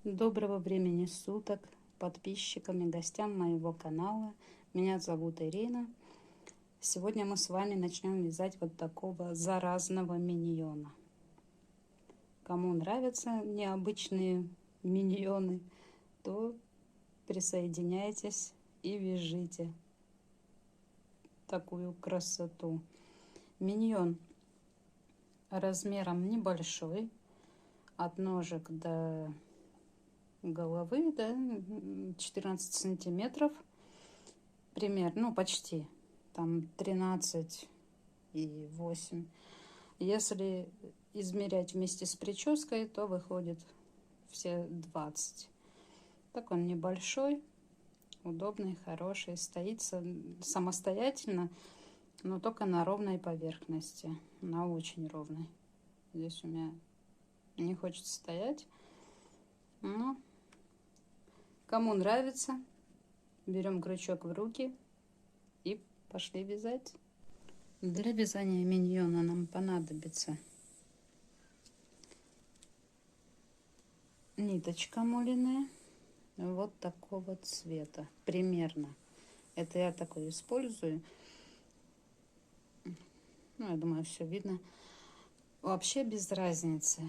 Доброго времени суток подписчикам и гостям моего канала. Меня зовут Ирина. Сегодня мы с вами начнем вязать вот такого заразного миньона. Кому нравятся необычные миньоны, то присоединяйтесь и вяжите такую красоту. Миньон размером небольшой, от ножек до головы, да, 14 сантиметров примерно, ну почти, там 13,8. Если измерять вместе с прической, то выходит все 20. Так он небольшой, удобный, хороший, стоит самостоятельно, но только на ровной поверхности, на очень ровной. Здесь у меня не хочет стоять, но кому нравится, берем крючок в руки и пошли вязать. Для вязания миньона нам понадобится ниточка муляная вот такого цвета примерно. Это я такой использую. Ну, я думаю, все видно. Вообще без разницы,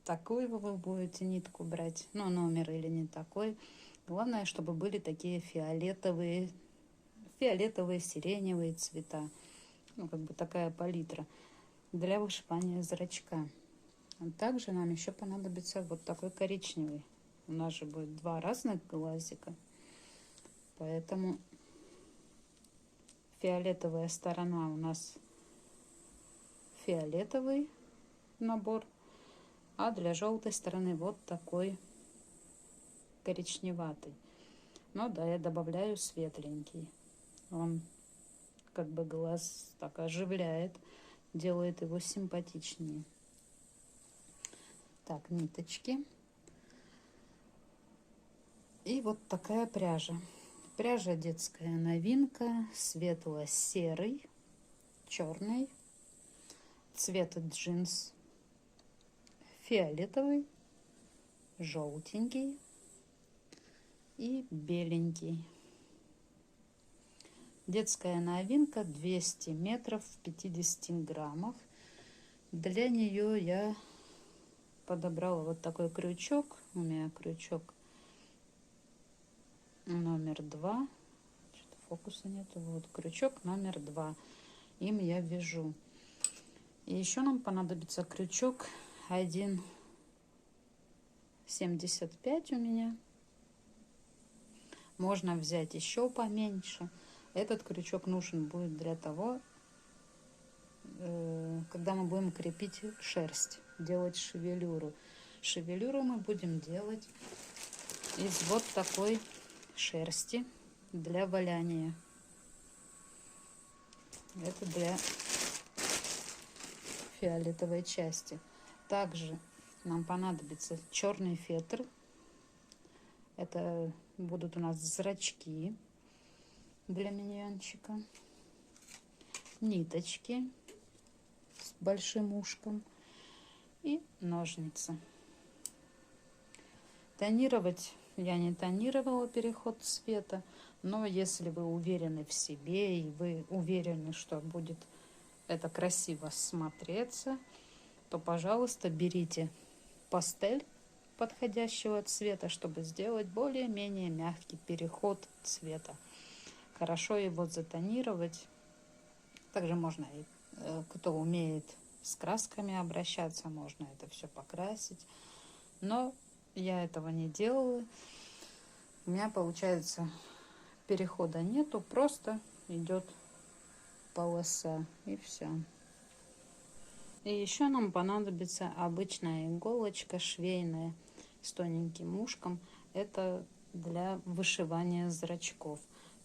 такую вы будете нитку брать, ну, номер или не такой. Главное, чтобы были такие фиолетовые, сиреневые цвета. Ну, как бы такая палитра для вышивания зрачка. Также нам еще понадобится вот такой коричневый. У нас же будет два разных глазика. Поэтому фиолетовая сторона у нас фиолетовый набор. А для желтой стороны вот такой коричневатый. Но да, я добавляю светленький. Он как бы глаз так оживляет, делает его симпатичнее. Так, ниточки. И вот такая пряжа. Пряжа детская новинка, светло-серый, черный, цвет джинс фиолетовый, желтенький и беленький. Детская новинка, 200 метров в 50 граммах. Для нее я подобрала вот такой крючок. У меня крючок номер 2. Что-то фокуса нету. Вот крючок номер 2. Им я вяжу. И еще нам понадобится крючок 1,75 у меня. Можно взять еще поменьше. Этот крючок нужен будет для того, когда мы будем крепить шерсть, делать шевелюру. Шевелюру мы будем делать из вот такой шерсти для валяния. Это для фиолетовой части. Также нам понадобится черный фетр. Это будут у нас зрачки для миньончика. Ниточки с большим ушком и ножницы. Тонировать я не тонировала переход цвета, но если вы уверены в себе и вы уверены, что будет это красиво смотреться, то, пожалуйста, берите пастель подходящего цвета, чтобы сделать более-менее мягкий переход цвета. Хорошо его затонировать. Также можно, кто умеет с красками обращаться, можно это все покрасить. Но я этого не делала. У меня, получается, перехода нету, просто идет полоса и все. И еще нам понадобится обычная иголочка швейная с тоненьким ушком. Это для вышивания зрачков,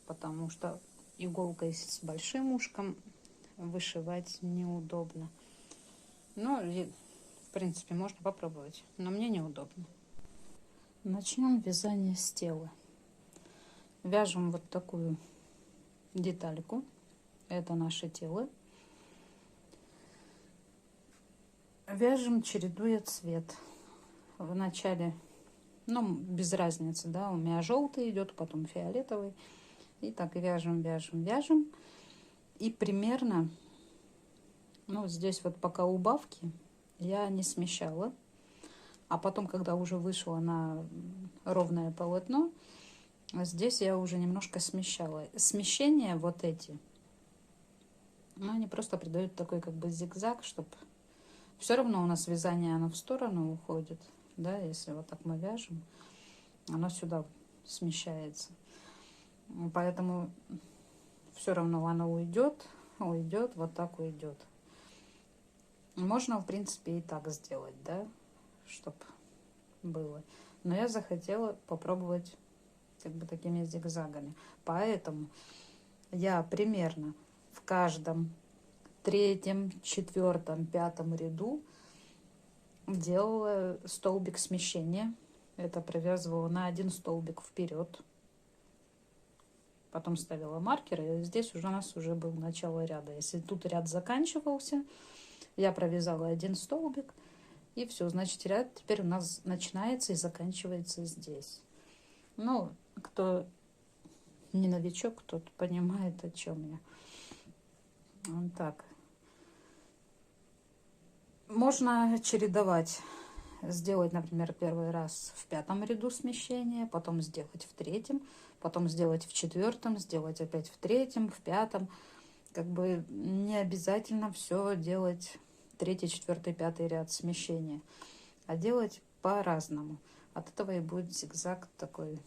потому что иголкой с большим ушком вышивать неудобно. Но, в принципе, можно попробовать, но мне неудобно. Начнем вязание с тела. Вяжем вот такую детальку. Это наше тело. Вяжем, чередуя цвет. Вначале Ну, без разницы, да, у меня желтый идет, потом фиолетовый. И так вяжем, вяжем, вяжем. И примерно, ну, здесь вот пока убавки я не смещала. А потом, когда уже вышло на ровное полотно, здесь я уже немножко смещала. Смещения вот эти, ну, они просто придают такой как бы зигзаг, чтобы... Все равно у нас вязание, оно в сторону уходит, да, если вот так мы вяжем, оно сюда смещается. Поэтому все равно оно уйдет, уйдет, вот так уйдет. Можно, в принципе, и так сделать, да, чтобы было. Но я захотела попробовать как бы такими зигзагами. Поэтому я примерно в каждом третьем, четвертом, пятом ряду делала столбик смещения. Это провязывала на один столбик вперед. Потом ставила маркер, и здесь уже у нас уже был начало ряда. Если тут ряд заканчивался, я провязала один столбик, и все, значит, ряд теперь у нас начинается и заканчивается здесь. Ну, кто не новичок, тот понимает, о чем я. Вот так. Можно чередовать. Сделать, например, первый раз в пятом ряду смещения, потом сделать в третьем, потом сделать в четвертом, сделать опять в третьем, в пятом. Как бы не обязательно все делать третий, четвертый, пятый ряд смещения, а делать по-разному. От этого и будет зигзаг такой,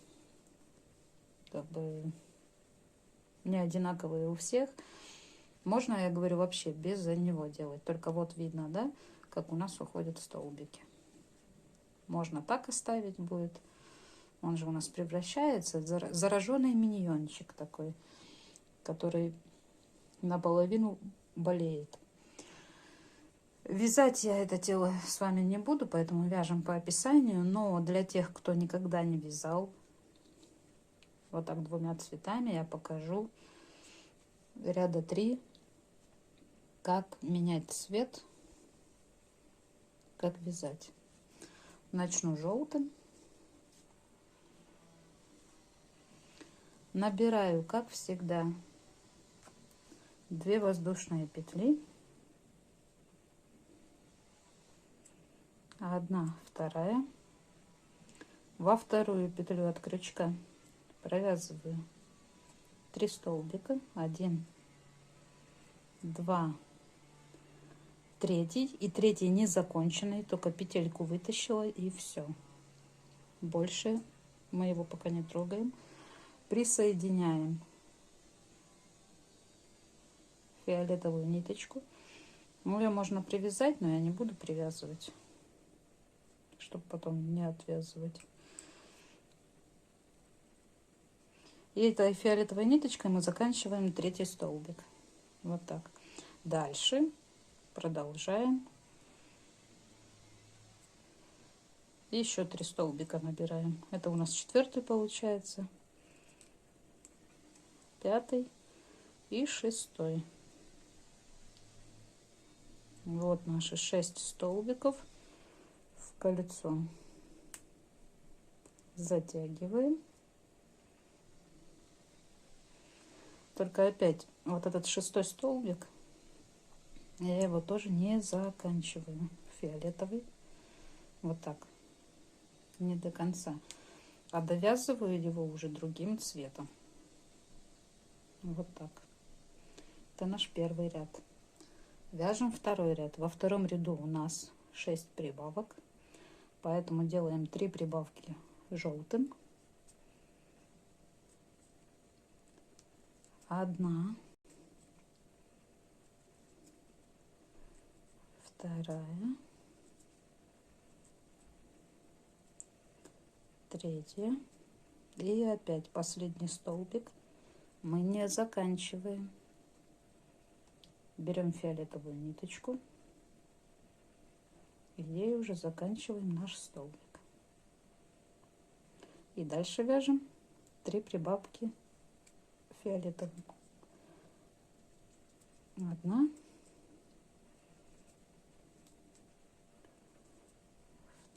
как бы не одинаковый у всех. Можно, я говорю, вообще без него делать. Только вот видно, да, как у нас уходят столбики. Можно так оставить будет. Он же у нас превращается в зараженный миньончик такой, который наполовину болеет. Вязать я это дело с вами не буду, поэтому вяжем по описанию. Но для тех, кто никогда не вязал, вот так двумя цветами я покажу ряда 3, как менять цвет, как вязать. Начну желтым. Набираю, как всегда, 2 воздушные петли. 1, 2. Во вторую петлю от крючка провязываю 3 столбика. 1, 2, 3. И третий не законченный, только петельку вытащила, и все. Больше мы его пока не трогаем. Присоединяем фиолетовую ниточку. Ну, ее можно привязать, но я не буду привязывать, чтобы потом не отвязывать. И этой фиолетовой ниточкой мы заканчиваем 3 столбик. Вот так. Дальше продолжаем. Еще 3 столбика набираем. Это у нас 4 получается, 5 и 6. Вот наши 6 столбиков в кольцо. Затягиваем. Только опять вот этот 6 столбик, я его тоже не заканчиваю. Фиолетовый. Вот так. Не до конца. А довязываю его уже другим цветом. Вот так. Это наш первый ряд. Вяжем второй ряд. Во втором ряду у нас 6 прибавок. Поэтому делаем 3 прибавки желтым. 1, 2, 3. И опять последний столбик мы не заканчиваем. Берем фиолетовую ниточку и ей уже заканчиваем наш столбик. И дальше вяжем 3 прибавки фиолетовым. 1,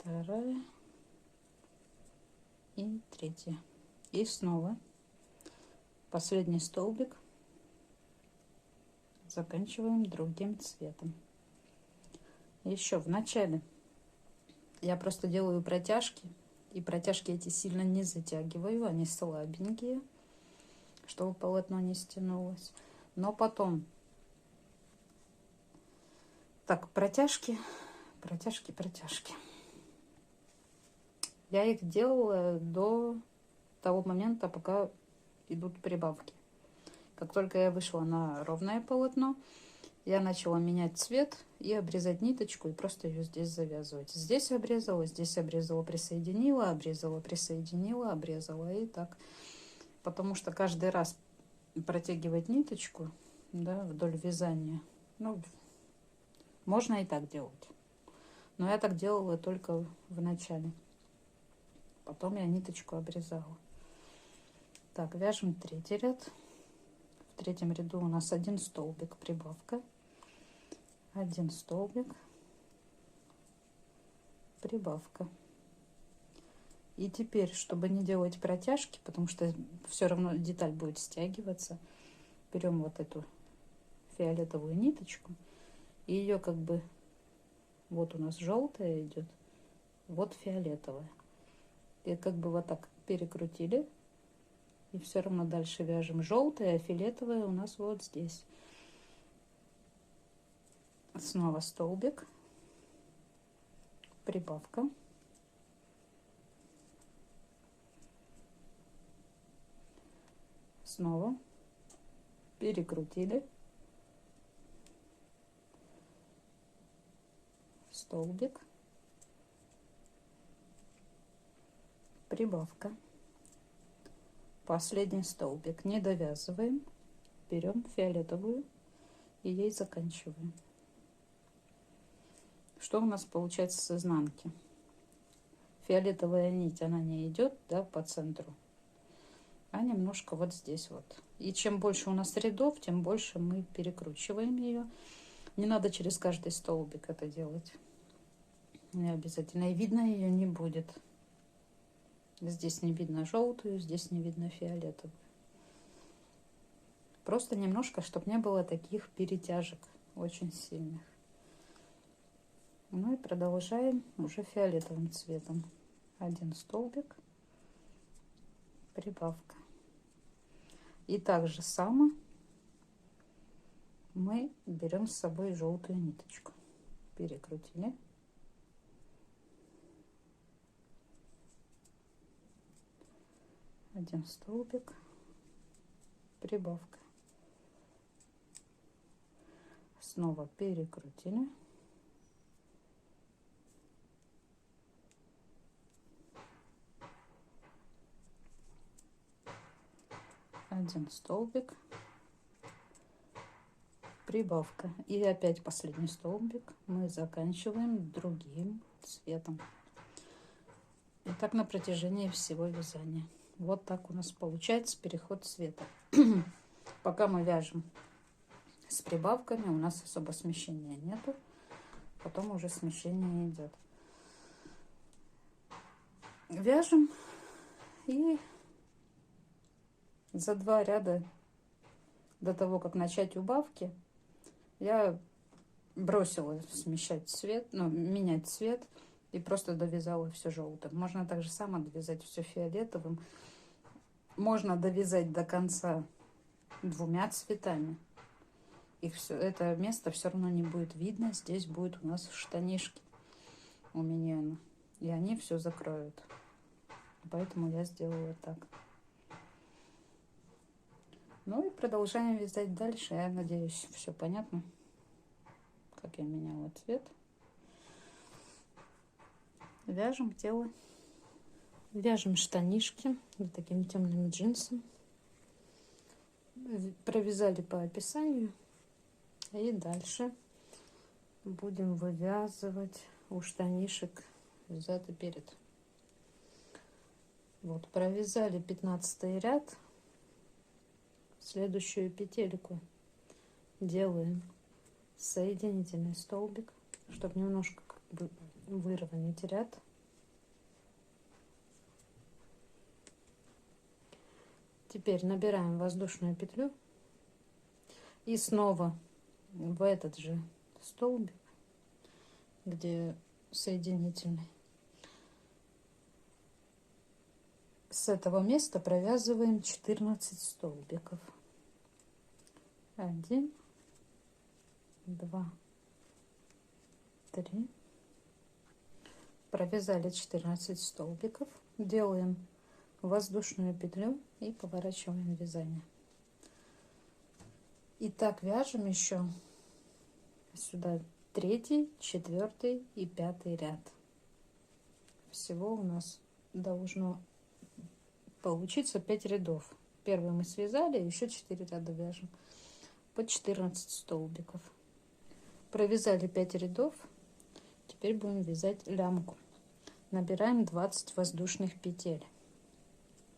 2, и третье. И снова последний столбик заканчиваем другим цветом. Еще в начале я просто делаю протяжки, и протяжки эти сильно не затягиваю, они слабенькие, чтобы полотно не стянулось. Но потом так, протяжки. Я их делала до того момента, пока идут прибавки. Как только я вышла на ровное полотно, я начала менять цвет и обрезать ниточку, и просто ее здесь завязывать. Здесь обрезала, присоединила, обрезала, присоединила, обрезала, и так. Потому что каждый раз протягивать ниточку, да, вдоль вязания, ну, можно и так делать. Но я так делала только в начале. Потом я ниточку обрезала. Так, вяжем третий ряд. В третьем ряду у нас 1 столбик прибавка, 1 столбик прибавка. И теперь, чтобы не делать протяжки, потому что все равно деталь будет стягиваться, берем вот эту фиолетовую ниточку, и ее как бы, вот у нас желтая идет, вот фиолетовая. И как бы вот так перекрутили, и все равно дальше вяжем желтая, а фиолетовая у нас вот здесь. Снова столбик, прибавка, снова перекрутили, столбик, прибавка, последний столбик, не довязываем, берем фиолетовую и ей заканчиваем. Что у нас получается с изнанки? Фиолетовая нить, она не идет, да, по центру, а немножко вот здесь вот. И чем больше у нас рядов, тем больше мы перекручиваем ее. Не надо через каждый столбик это делать. Не обязательно. И видно ее не будет. Здесь не видно желтую, здесь не видно фиолетовую. Просто немножко, чтобы не было таких перетяжек очень сильных. Ну и продолжаем уже фиолетовым цветом. 1 столбик, прибавка. И так же само мы берем с собой желтую ниточку. Перекрутили. Один столбик, прибавка. Снова перекрутили. Один столбик, прибавка. И опять последний столбик мы заканчиваем другим цветом. И так на протяжении всего вязания. Вот так у нас получается переход цвета. Пока мы вяжем с прибавками, у нас особо смещения нету. Потом уже смещение идет. Вяжем, и за 2 ряда до того, как начать убавки, я бросила смещать цвет, ну, менять цвет, и просто довязала все желтым. Можно так же само довязать все фиолетовым. Можно довязать до конца 2 цветами. И все, это место все равно не будет видно. Здесь будет у нас штанишки у меня. И они все закроют. Поэтому я сделала так. Ну и продолжаем вязать дальше. Я надеюсь, все понятно, как я меняла цвет. Вяжем тело. Вяжем штанишки вот таким темным джинсом. Провязали по описанию. И дальше будем вывязывать у штанишек зад и перед. Вот, провязали 15 ряд. Следующую петельку делаем соединительный столбик, чтобы немножко как бы выровнять ряд. Теперь набираем воздушную петлю и снова в этот же столбик, где соединительный, с этого места провязываем 14 столбиков. 1, 2, 3. Провязали 14 столбиков, делаем воздушную петлю и поворачиваем вязание. И так вяжем еще сюда 3, 4 и 5 ряд. Всего у нас должно получиться 5 рядов. Первый мы связали, еще 4 ряда вяжем по 14 столбиков. Провязали 5 рядов. Теперь будем вязать лямку. Набираем 20 воздушных петель.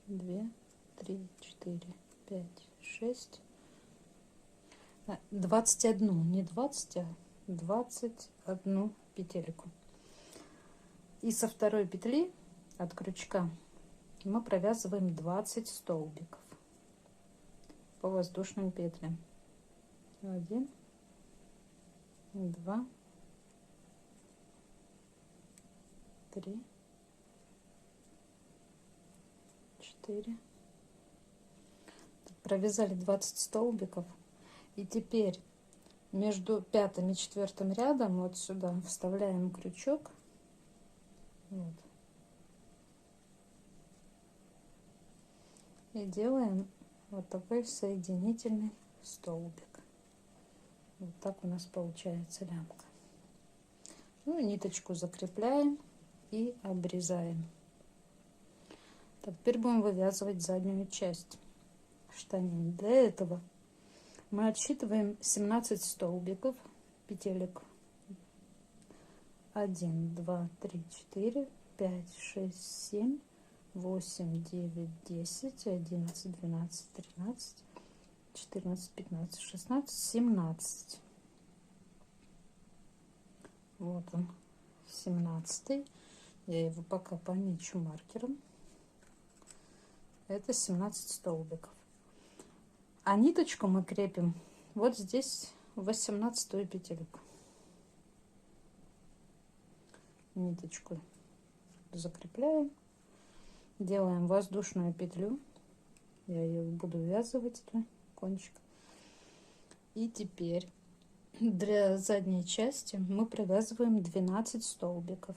2, 3, 4, 5, 6. 21, не 20, а 21 петельку. И со второй петли от крючка мы провязываем 20 столбиков по воздушным петлям. 1, 2, 3, 4. Провязали 20 столбиков. И теперь между 5 и 4 рядом вот сюда вставляем крючок. Вот. И делаем вот такой соединительный столбик. Вот так у нас получается лямка. Ну и ниточку закрепляем и обрезаем. Так, теперь будем вывязывать заднюю часть штанин. Для этого мы отсчитываем 17 столбиков петелек. 1, 2, 3, 4, 5, 6, 7, 8, 9, 10, 11, 12, 13, 14, 15, 16, 17. Вот он, 17. Я его пока помечу маркером. Это 17 столбиков. А ниточку мы крепим вот здесь, в 18-ю петельку. Ниточку закрепляем, делаем воздушную петлю. Я ее буду ввязывать, это кончик. И теперь для задней части мы провязываем 12 столбиков.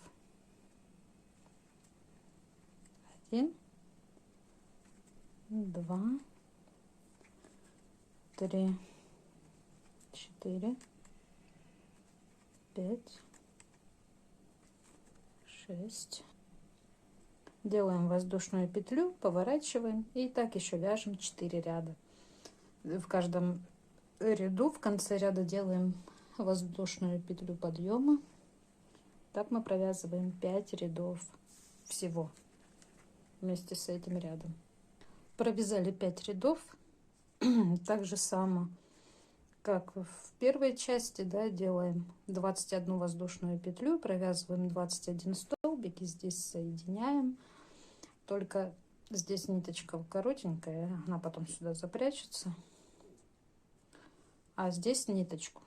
1, 2, 3, 4, 5, 6. Делаем воздушную петлю, поворачиваем и так еще вяжем 4 ряда. В каждом ряду в конце ряда делаем воздушную петлю подъема. Так мы провязываем 5 рядов всего вместе с этим рядом. Провязали 5 рядов. Так же само, как в первой части, да, делаем 21 воздушную петлю, провязываем 21 столбик и здесь соединяем. Только здесь ниточка коротенькая, она потом сюда запрячется. А здесь ниточку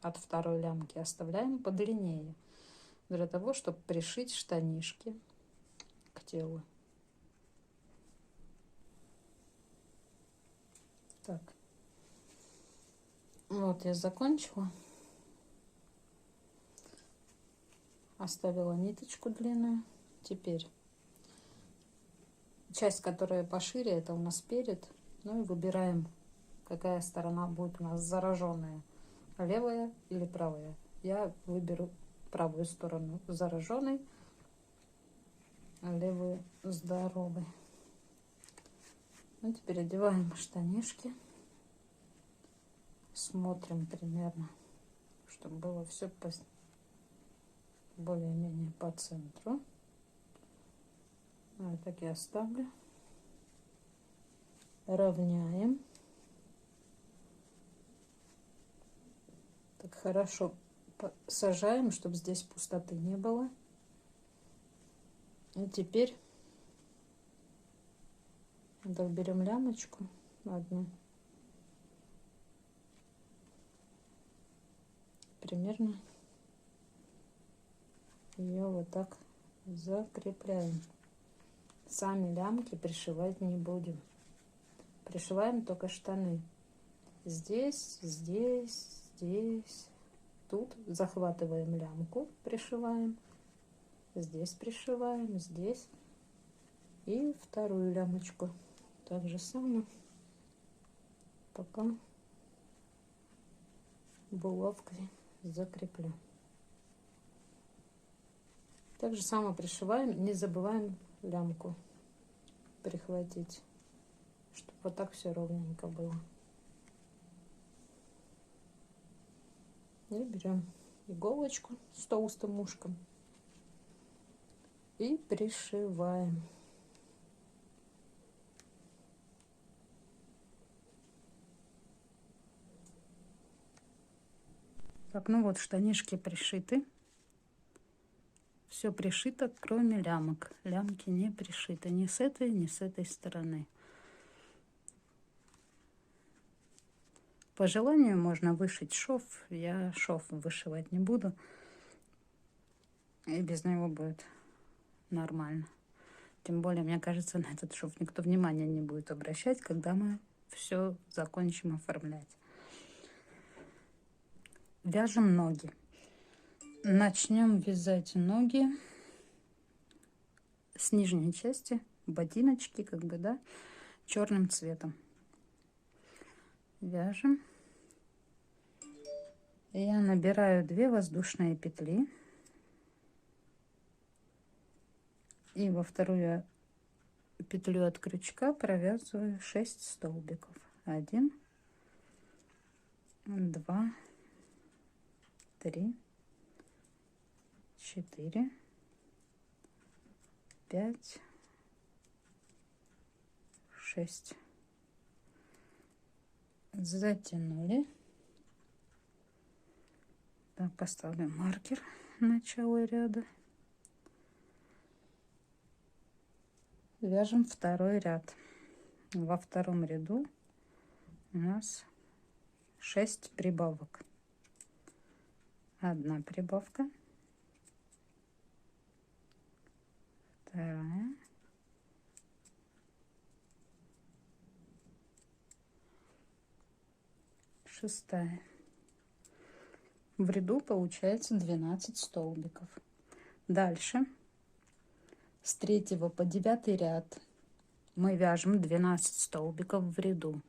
от второй лямки оставляем подлиннее, для того, чтобы пришить штанишки к телу. Так, вот я закончила. Оставила ниточку длинную. Теперь часть, которая пошире, это у нас перед. Ну и выбираем, какая сторона будет у нас зараженная, левая или правая. Я выберу правую сторону зараженной, а левую здоровой. Ну, теперь одеваем штанишки. Смотрим примерно, чтобы было все более-менее по центру. Вот так я оставлю. Равняем. Так хорошо сажаем, чтобы здесь пустоты не было. И теперь Так, берем лямочку одну, примерно ее вот так закрепляем. Сами лямки пришивать не будем. Пришиваем только штаны. Здесь, здесь, здесь. Тут захватываем лямку, пришиваем. Здесь пришиваем, здесь. И вторую лямочку. Так же самое. Пока булавкой закреплю. Так же самое пришиваем. Не забываем лямку прихватить, чтобы вот так все ровненько было. И берем иголочку с толстым ушком и пришиваем. Так, ну вот штанишки пришиты. Все пришито, кроме лямок. Лямки не пришиты ни с этой стороны. По желанию можно вышить шов. Я шов вышивать не буду. И без него будет нормально. Тем более, мне кажется, на этот шов никто внимания не будет обращать, когда мы все закончим оформлять. Вяжем ноги. Начнем вязать ноги с нижней части, ботиночки, как бы, да, черным цветом. Вяжем. Я набираю 2 воздушные петли. И во вторую петлю от крючка провязываю 6 столбиков. 1, 2, 3, 4, 5, 6. Затянули. Так, поставлю маркер начала ряда. Вяжем второй ряд. Во втором ряду у нас 6 прибавок. 1 прибавка, 2, 6. В ряду получается 12 столбиков. Дальше с 3 по 9 ряд мы вяжем 12 столбиков в ряду.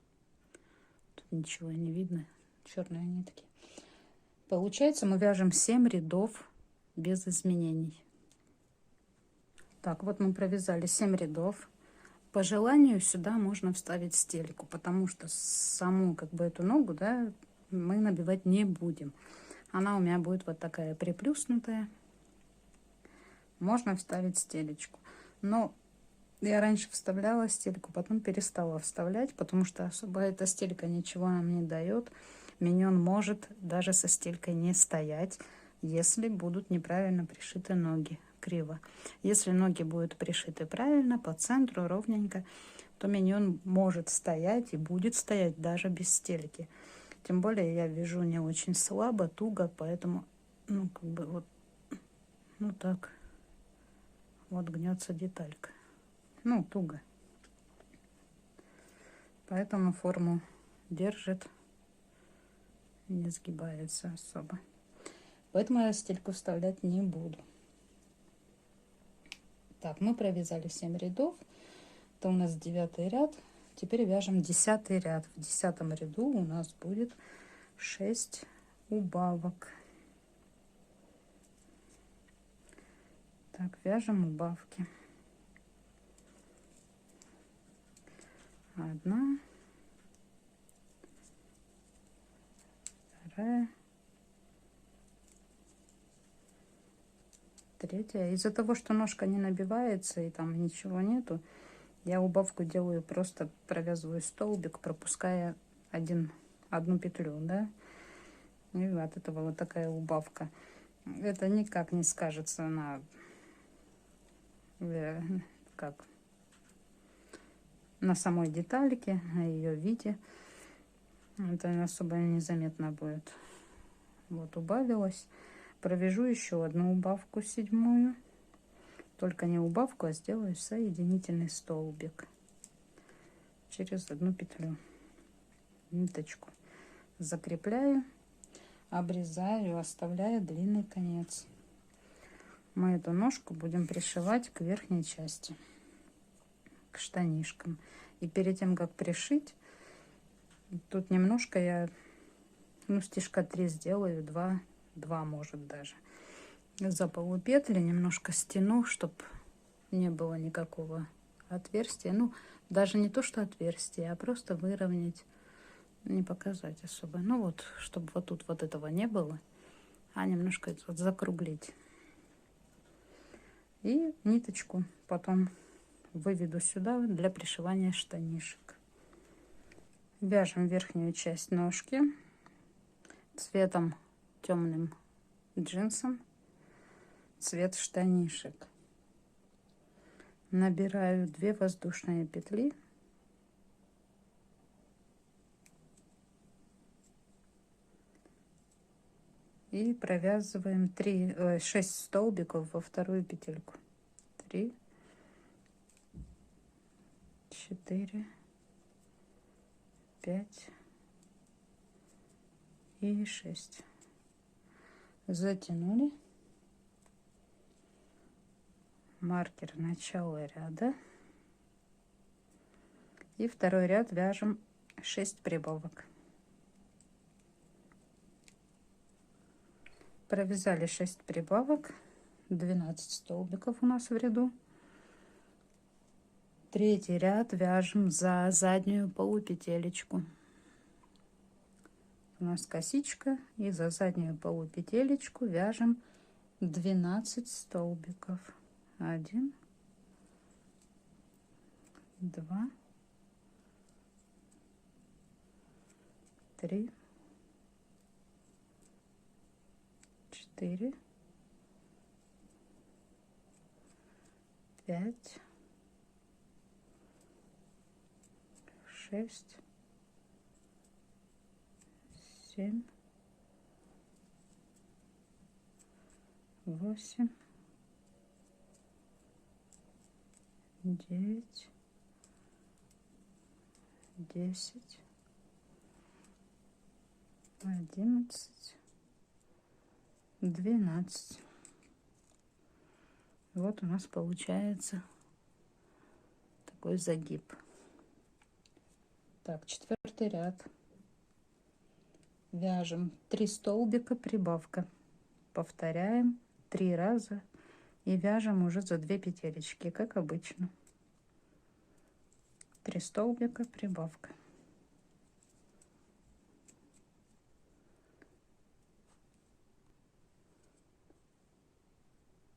Тут ничего не видно, черные нитки. Получается, мы вяжем 7 рядов без изменений. Так, вот мы провязали 7 рядов. По желанию сюда можно вставить стельку, потому что саму как бы эту ногу, да, мы набивать не будем. Она у меня будет вот такая приплюснутая. Можно вставить стелечку. Но я раньше вставляла стельку, потом перестала вставлять, потому что особо эта стелька ничего нам не дает. Миньон может даже со стелькой не стоять, если будут неправильно пришиты ноги, криво. Если ноги будут пришиты правильно, по центру, ровненько, то миньон может стоять и будет стоять даже без стельки. Тем более я вяжу не очень слабо, туго, поэтому, ну, как бы вот, ну так, вот гнется деталька. Ну, туго. Поэтому форму держит, не сгибается особо. Поэтому я стельку вставлять не буду. Так, мы провязали 7 рядов. Это у нас 9 ряд. Теперь вяжем 10 ряд. В 10 ряду у нас будет 6 убавок. Так, вяжем убавки. 1, 2, 3. Из-за того, что ножка не набивается и там ничего нету, я убавку делаю, просто провязываю столбик, пропуская одну петлю, да, и от этого вот такая убавка. Это никак не скажется на как на самой детальке, на ее виде. Это особо незаметно будет. Вот убавилась. Провяжу еще одну убавку, 7-ю. Только не убавку, а сделаю соединительный столбик через одну петлю. Ниточку закрепляю, обрезаю, оставляю длинный конец. Мы эту ножку будем пришивать к верхней части, к штанишкам. И перед тем, как пришить, тут немножко я, стежка 3 сделаю, 2 может даже. За полупетли немножко стяну, чтобы не было никакого отверстия. Даже не то, что отверстие, а просто выровнять, не показать особо. Вот, чтобы вот тут вот этого не было, а немножко вот закруглить. И ниточку потом выведу сюда для пришивания штанишек. Вяжем верхнюю часть ножки цветом темным джинсом, цвет штанишек. Набираю 2 воздушные петли. И провязываем 6 столбиков во вторую петельку. 3, 4, 5 и 6. Затянули. Маркер начала ряда. И второй ряд вяжем 6 прибавок. Провязали 6 прибавок, 12 столбиков у нас в ряду. Третий ряд вяжем за заднюю полупетелечку. У нас косичка, и за заднюю полупетелечку вяжем 12 столбиков. 1, 2, 3, 4, 5, 6, 7, 8, 9, 10, 11, 12. Вот у нас получается такой загиб. Так, 4-й ряд. Вяжем 3 столбика, прибавка. Повторяем 3 раза и вяжем уже за 2 петелечки, как обычно. 3 столбика, прибавка.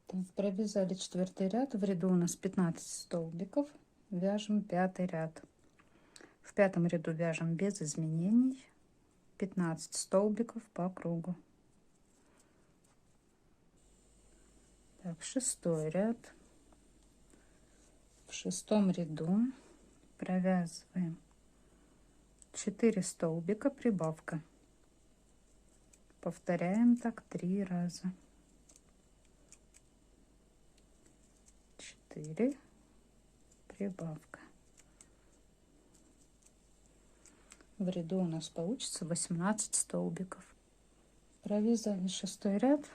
Так, провязали 4-й ряд. В ряду у нас 15 столбиков. Вяжем 5-й ряд. В 5-м ряду вяжем без изменений 15 столбиков по кругу. Так, 6-й ряд. В 6-м ряду провязываем 4 столбика, прибавка. Повторяем так 3 раза. 4, прибавка. В ряду у нас получится 18 столбиков. Провязали 6-й ряд.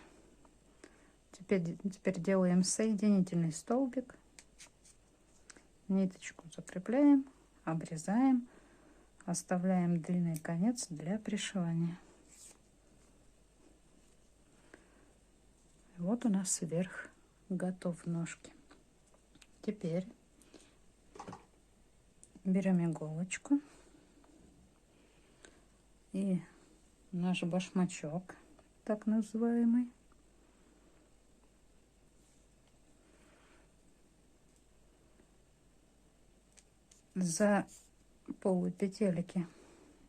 Теперь делаем соединительный столбик. Ниточку закрепляем, обрезаем, оставляем длинный конец для пришивания. Вот у нас верх готов ножки. Теперь берем иголочку и наш башмачок, так называемый, за полупетельки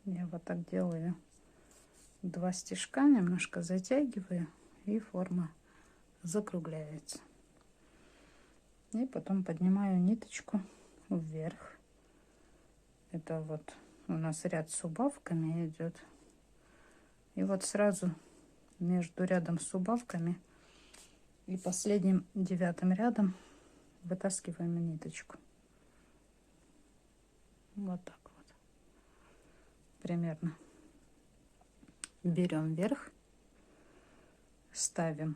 я вот так делаю 2 стежка, немножко затягиваю, и форма закругляется. И потом поднимаю ниточку вверх Это вот у нас ряд с убавками идет. И вот сразу между рядом с убавками и последним 9 рядом вытаскиваем ниточку. Вот так вот. Примерно. Берем вверх, ставим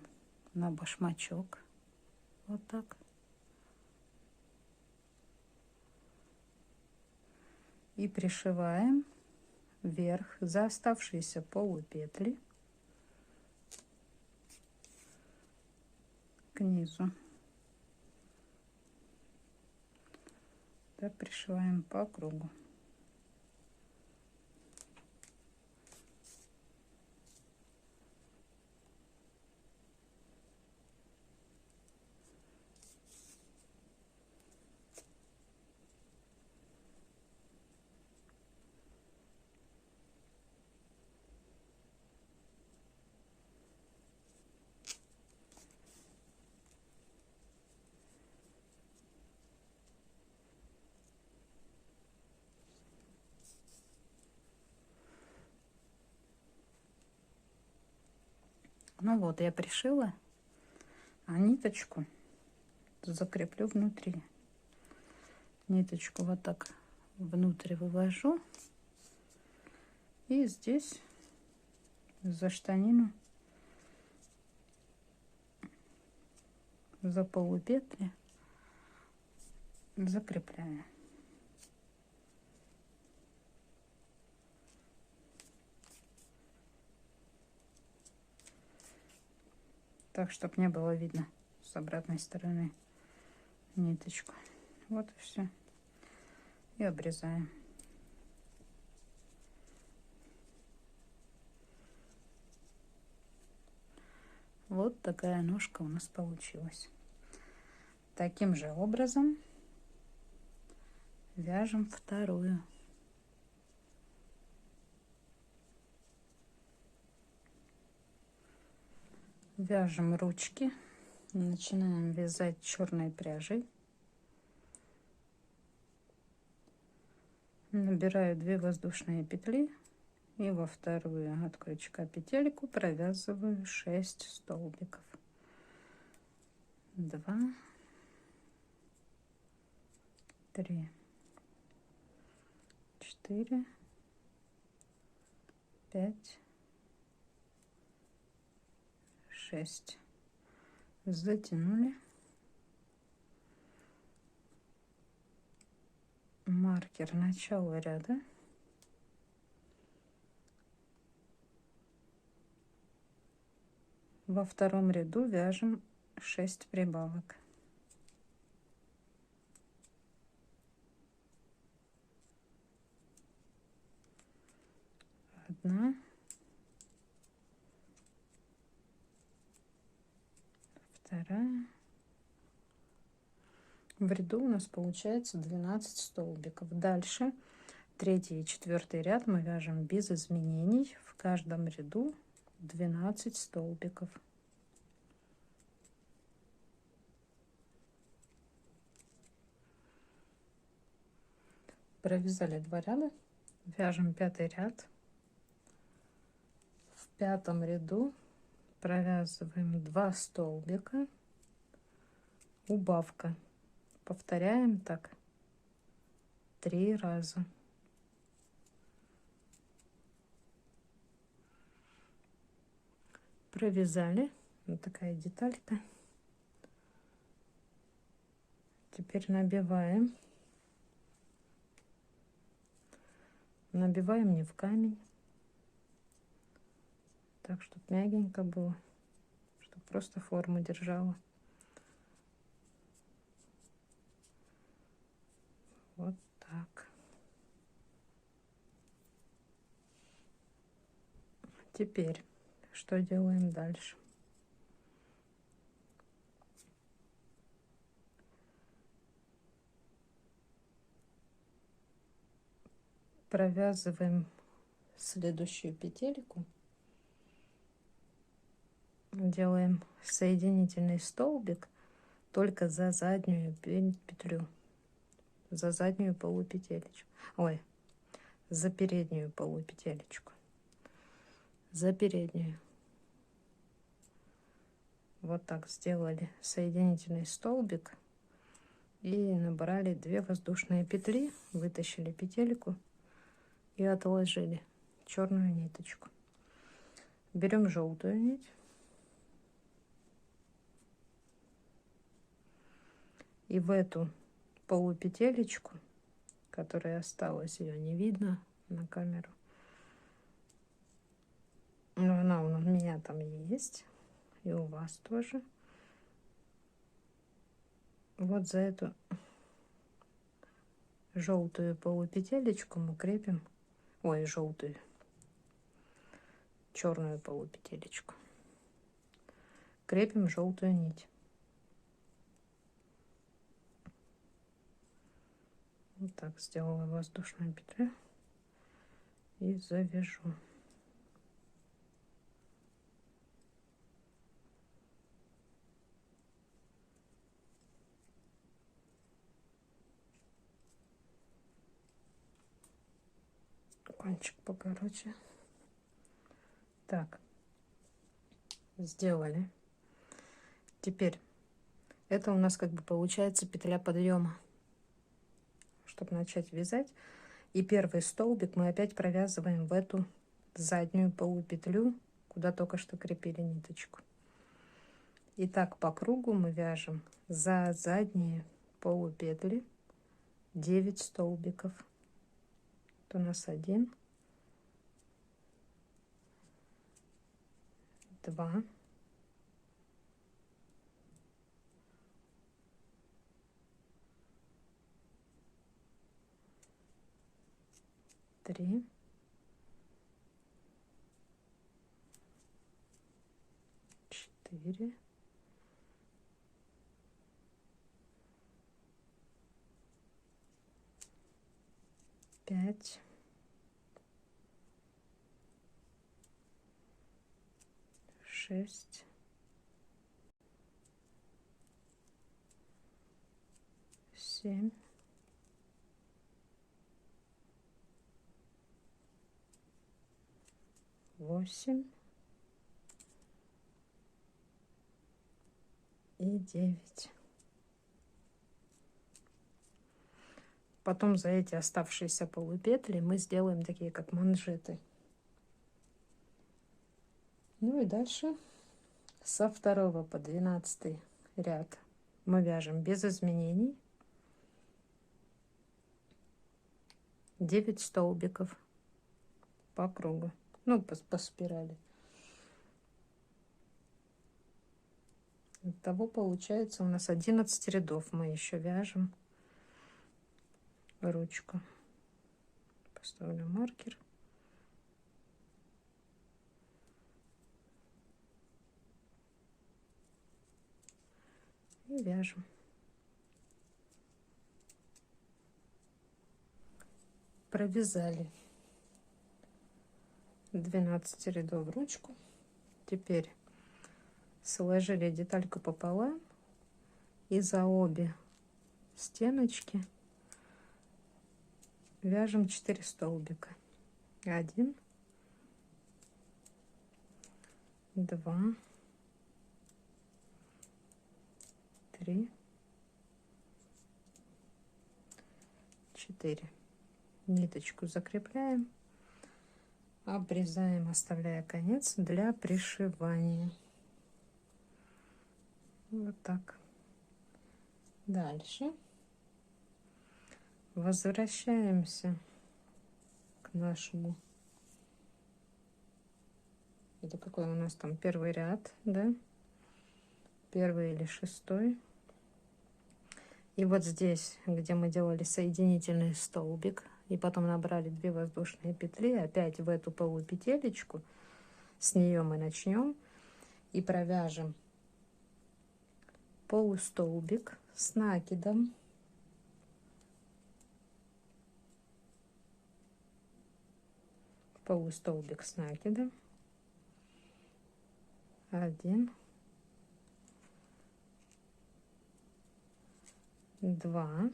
на башмачок. Вот так. И пришиваем вверх за оставшиеся полупетли к низу. Так пришиваем по кругу. Ну вот, я пришила, а ниточку закреплю внутри. Ниточку вот так внутрь вывожу. И здесь за штанину, за полупетли закрепляю. Так, чтобы не было видно с обратной стороны ниточку. Вот и все. И обрезаем. Вот такая ножка у нас получилась. Таким же образом вяжем вторую. Вяжем ручки. Начинаем вязать черной пряжей. Набираю 2 воздушные петли и во вторую от крючка петельку провязываю 6 столбиков. 2, 3, 4, 5, 6. Затянули. Маркер начала ряда. Во втором ряду вяжем 6 прибавок. 1, 2. В ряду у нас получается 12 столбиков. Дальше 3 и 4 ряд мы вяжем без изменений. В каждом ряду 12 столбиков. Провязали 2 ряда, вяжем 5 ряд. В 5 ряду провязываем 2 столбика, убавка. Повторяем так 3 раза. Провязали. Вот такая деталька. Теперь набиваем. Набиваем не в камень. Так, чтобы мягенько было. Чтобы просто форму держала. Вот так. Теперь что делаем дальше? Провязываем следующую петельку. Делаем соединительный столбик только за заднюю петлю. за заднюю полупетелечку. Ой, за переднюю полупетелечку. За переднюю. Вот так сделали соединительный столбик и набрали 2 воздушные петли, вытащили петельку и отложили черную ниточку. Берем желтую нить и в эту полупетелечку, которая осталась, ее не видно на камеру, но она у меня там есть, и у вас тоже. Вот за эту желтую полупетелечку мы крепим, ой, желтую, черную полупетелечку, крепим желтую нить. Вот так сделала воздушную петлю и завяжу. Кончик покороче. Так, сделали. Теперь это у нас как бы получается петля подъема. Чтобы начать вязать, и первый столбик мы опять провязываем в эту заднюю полупетлю, куда только что крепили ниточку. И так по кругу мы вяжем за задние полупетли 9 столбиков. Это у нас 1, 2, 3, 4, 5, 6, 7, 8 и 9. Потом за эти оставшиеся полупетли мы сделаем такие как манжеты. Ну и дальше со 2 по 12 ряд мы вяжем без изменений 9 столбиков по кругу, ну по спирали. Итого получается у нас 11 рядов. Мы еще вяжем ручку. Поставлю маркер. И вяжем. Провязали 12 рядов ручку. Теперь сложили детальку пополам и за обе стеночки вяжем 4 столбика. 1, 2, 3, 4. Ниточку закрепляем, обрезаем, оставляя конец для пришивания. Вот так. Дальше возвращаемся к нашему. Это какой у нас там первый ряд, да? Первый или 6. И вот здесь, где мы делали соединительный столбик, и потом набрали 2 воздушные петли, опять в эту полупетелечку, с нее мы начнем и провяжем полустолбик с накидом. Полустолбик с накидом. 1, 2,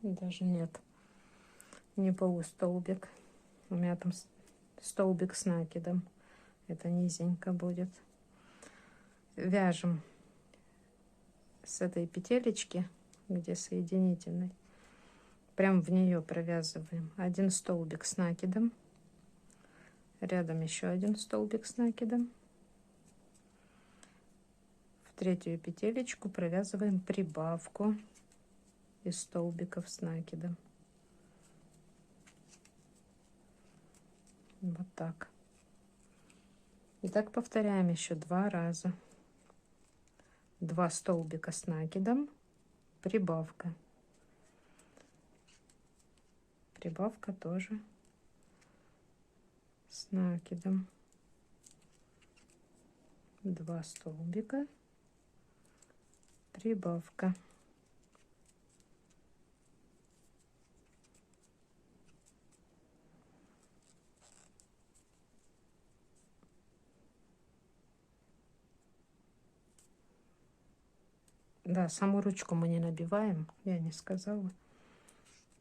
Даже нет, не полустолбик. У меня там столбик с накидом. Это низенько будет. Вяжем с этой петелечки, где соединительный, прям в нее провязываем 1 столбик с накидом, рядом еще 1 столбик с накидом, в третью петелечку провязываем прибавку из столбиков с накидом. Вот так. И так повторяем еще 2 раза. 2 столбика с накидом, прибавка. Прибавка тоже с накидом. 2 столбика, прибавка. Да, саму ручку мы не набиваем, я не сказала.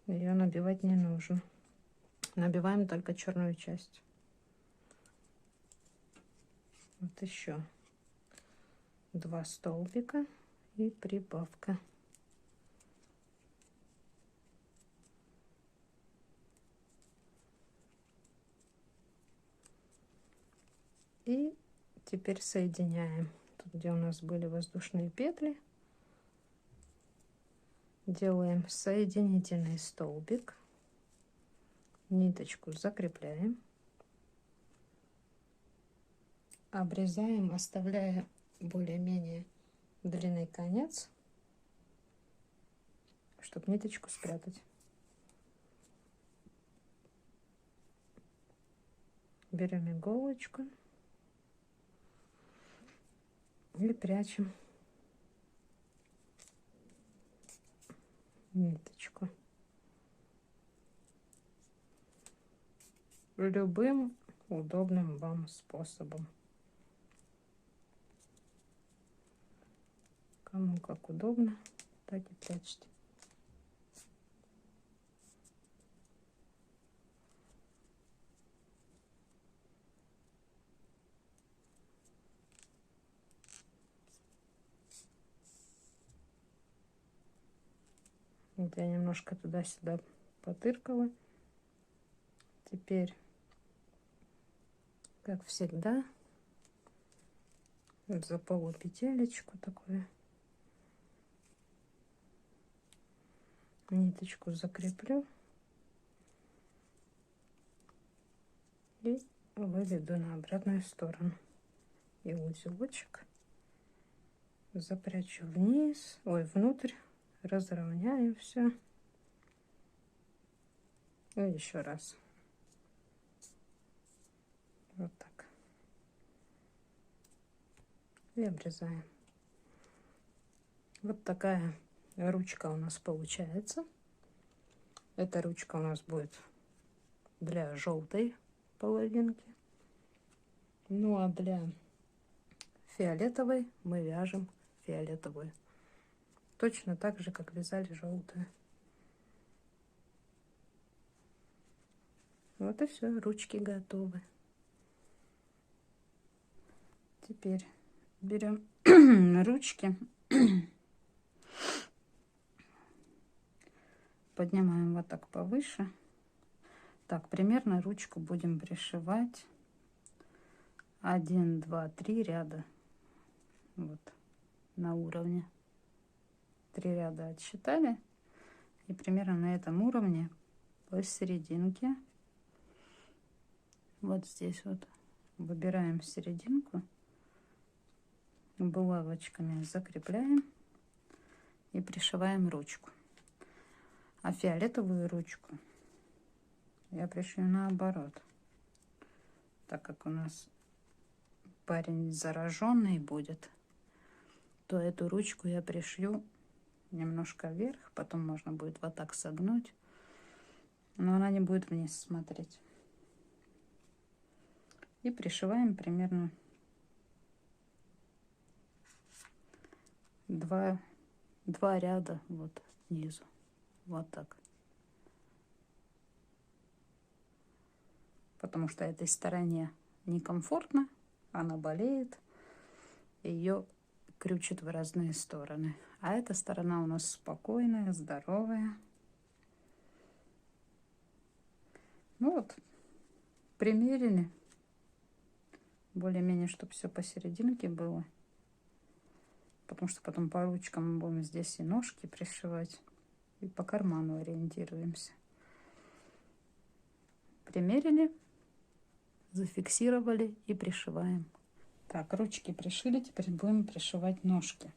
Ее набивать не нужно. Набиваем только черную часть. Вот еще 2 столбика и прибавка. И теперь соединяем. Тут, где у нас были воздушные петли, делаем соединительный столбик, ниточку закрепляем, обрезаем, оставляя более-менее длинный конец, чтобы ниточку спрятать. Берем иголочку и прячем ниточку. Любым удобным вам способом. Кому как удобно, так и прячьте. Вот я немножко туда-сюда потыркала. Теперь, как всегда, за полупетелечку такую ниточку закреплю и выведу на обратную сторону. И узелочек запрячу вниз, ой, внутрь, разровняю все. И еще раз. Вот так. И обрезаем. Вот такая ручка у нас получается. Эта ручка у нас будет для желтой половинки. Ну а для фиолетовой мы вяжем фиолетовую. Точно так же, как вязали желтую. Вот и все, ручки готовы. Теперь берем ручки, поднимаем вот так повыше. Так, примерно ручку будем пришивать 1, 2, 3 ряда. Вот на уровне. 3 ряда отсчитали. И примерно на этом уровне посерединке. Вот здесь вот выбираем серединку. Булавочками закрепляем и пришиваем ручку. А фиолетовую ручку я пришью наоборот, так как у нас парень зараженный будет, то эту ручку я пришью немножко вверх, потом можно будет вот так согнуть, но она не будет вниз смотреть. И пришиваем примерно 2 ряда вот снизу. Вот так. Потому что этой стороне некомфортно, она болеет, ее крючит в разные стороны. А эта сторона у нас спокойная, здоровая. Ну вот, примерили. Более-менее, чтобы все посерединке было. Потому что потом по ручкам мы будем здесь и ножки пришивать. И по карману ориентируемся. Примерили, зафиксировали и пришиваем. Так, ручки пришили, теперь будем пришивать ножки.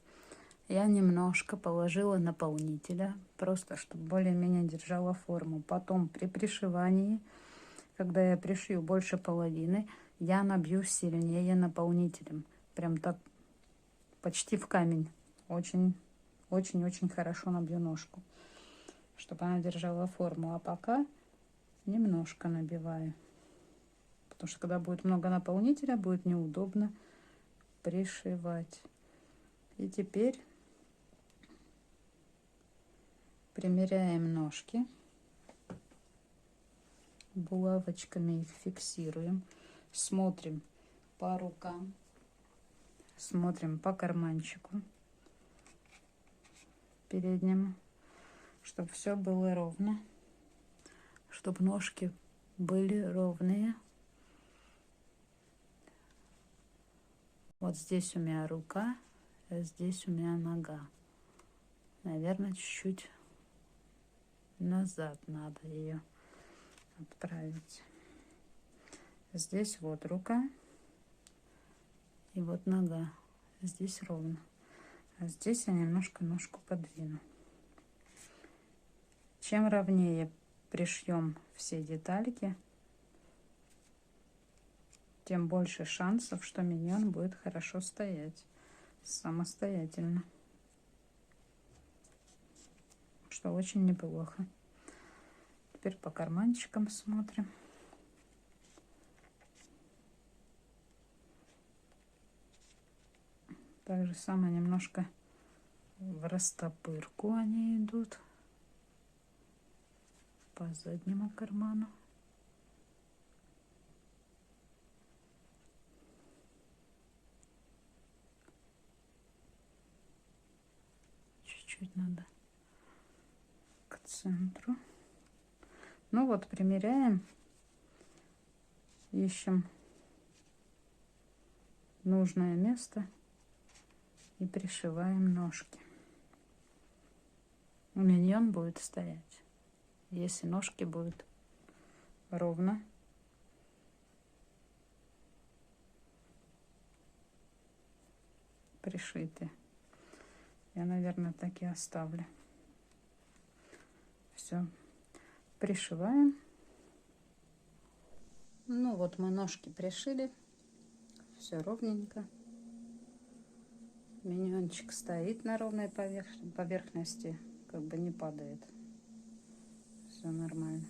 Я немножко положила наполнителя, просто чтобы более-менее держала форму. Потом при пришивании, когда я пришью больше половины, я набью сильнее наполнителем. Прям так почти в камень. Очень-очень хорошо набью ножку, чтобы она держала форму. А пока немножко набиваю. Потому что когда будет много наполнителя, будет неудобно пришивать. И теперь примеряем ножки. Булавочками их фиксируем. Смотрим по рукам. Смотрим по карманчику переднему, чтобы все было ровно, чтобы ножки были ровные. Вот здесь у меня рука, а здесь у меня нога. Наверное, чуть-чуть назад надо ее отправить. Здесь вот рука и вот нога. Здесь ровно. А здесь я немножко ножку подвину. Чем ровнее пришьем все детальки, тем больше шансов, что миньон будет хорошо стоять самостоятельно. Что очень неплохо. Теперь по карманчикам смотрим. Так же самое немножко в растопырку они идут. По заднему карману. Чуть-чуть надо к центру. Ну вот, примеряем. Ищем нужное место и пришиваем ножки. Миньон будет стоять, если ножки будут ровно пришиты. Я, наверное, так и оставлю. Все, пришиваем. Ну вот мы ножки пришили, все ровненько. Миньончик стоит на ровной поверхности, как бы не падает. Все нормально.